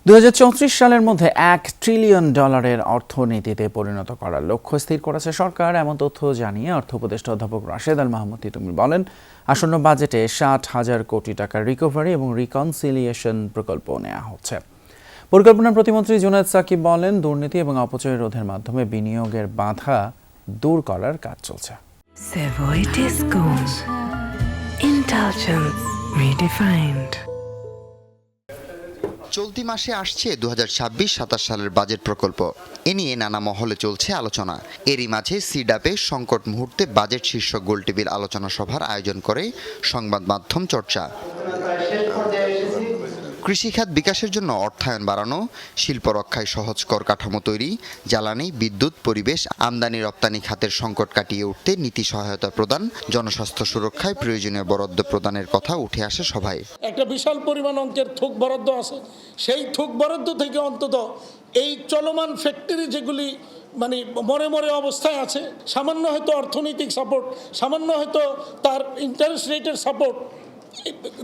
2034 সালের মধ্যে $1 ট্রিলিয়ন অর্থনীতিতে পরিণত করার লক্ষ্য স্থির করেছে সরকার। এমন তথ্য জানিয়ে অর্থ উপদেষ্টা অধ্যাপক রাশেদ আল মাহমুদ তিতুমির বলেন, আসন্ন বাজেটে 60,000 কোটি টাকার রিকভারি এবং রিকনসিলিয়েশন প্রকল্প নেওয়া হচ্ছে। পরিকল্পনা প্রতিমন্ত্রী জুনায়েদ সাকিব বলেন, দুর্নীতি এবং অপচয় রোধের মাধ্যমে বিনিয়োগের বাধা দূর করার কাজ চলছে। Savoy Discount. Indulgence redefined. চলতি মাসে আসছে 2026-27 সালের বাজেট প্রকল্প। এ নিয়ে নানা মহলে চলছে আলোচনা। এরই মাঝে সিডাপে সংকট মুহূর্তে বাজেট শীর্ষক গোলটেবিল আলোচনা সভার আয়োজন করে সংবাদ মাধ্যম চর্চা। কৃষিখাত বিকাশের জন্য অর্থায়ন বাড়ানো, শিল্প রক্ষায় সহজ কর কাঠামো তৈরি, জ্বালানি, বিদ্যুৎ, পরিবেশ, আমদানি রপ্তানি খাতের সংকট কাটিয়ে উঠতে নীতি সহায়তা প্রদান, জনস্বাস্থ্য সুরক্ষায় প্রয়োজনীয় বরাদ্দ প্রদানের কথা উঠে আসে সভায়। একটা বিশাল পরিমাণ অঙ্কের থোক বরাদ্দ আছে, সেই থোক বরাদ্দ থেকে অন্তত এই চলমান ফ্যাক্টরি যেগুলি মরে মরে অবস্থায় আছে, সামান্য হয়তো অর্থনৈতিক সাপোর্ট, সামান্য হয়তো তার ইন্টারেস্ট রেটের সাপোর্ট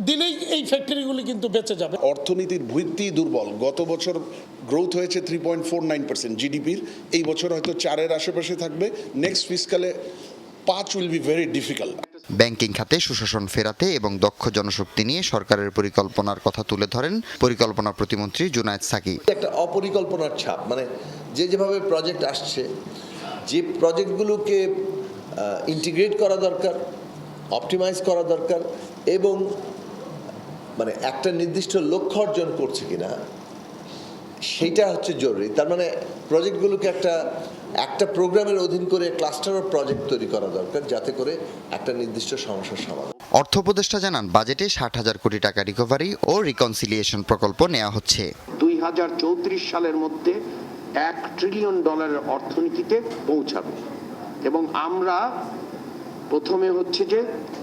দিলেই এই ফ্যাক্টরিগুলি কিন্তু বেঁচে যাবে। অর্থনীতির ভিত্তি দুর্বল। গত বছর গ্রোথ হয়েছে 3.49% জিডিপির, এই বছর হয়তো 4-এর আশেপাশে থাকবে। নেক্সট ফিসকালে 5 will be very difficult. Banking খাতে সুশাসন ফেরাতে এবং দক্ষ জনশক্তি নিয়ে সরকারের পরিকল্পনার কথা তুলে ধরেন পরিকল্পনা প্রতিমন্ত্রী জুনায়েদ সাকিব। একটা অপরিকল্পনার ছাপ, যেভাবে প্রজেক্ট আসছে, যে প্রজেক্টগুলোকে ইন্টিগ্রেট করা দরকার, অপটিমাইজ করা দরকার এবং একটা নির্দিষ্ট লক্ষ্য অর্জন করছে কিনা সেটা হচ্ছে জরুরি। তার প্রজেক্টগুলোকে একটা প্রোগ্রামের অধীন করে ক্লাস্টার অফ প্রজেক্ট তৈরি করা দরকার, যাতে করে একটা নির্দিষ্ট সমস্যার সমাধান। অর্থ উপদেষ্টা জানান, বাজেটে 60,000 কোটি টাকা রিকভারি ও রিকনসিলিয়েশন প্রকল্প নেওয়া হচ্ছে। 2034 সালের মধ্যে $1 ট্রিলিয়ন অর্থনীতিতে পৌঁছাবে এবং আমরা প্রথমে হচ্ছে যে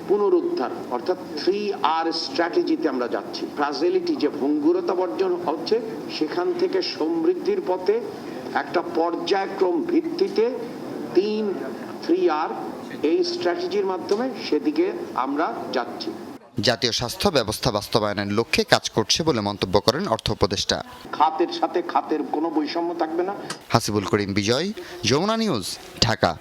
পুনরুদ্ধার অর্থাৎ 3R স্ট্র্যাটেজিতে আমরা যাচ্ছি। ফ্রাজিলিটি, যে ভঙ্গুরতা বর্জন হচ্ছে, সেখান থেকে সমৃদ্ধির পথে একটা পর্যায়ক্রম ভিত্তিতে 3R এই স্ট্র্যাটেজির মাধ্যমে সেদিকে আমরা যাচ্ছি। জাতীয় স্বাস্থ্য ব্যবস্থা বাস্তবায়নের লক্ষ্যে কাজ করছে বলে মন্তব্য করেন অর্থ উপদেষ্টা। খাতের সাথে খাতের কোনো বৈষম্য থাকবে না। হাসিবুল করিম বিজয়, যমুনা নিউজ, ঢাকা।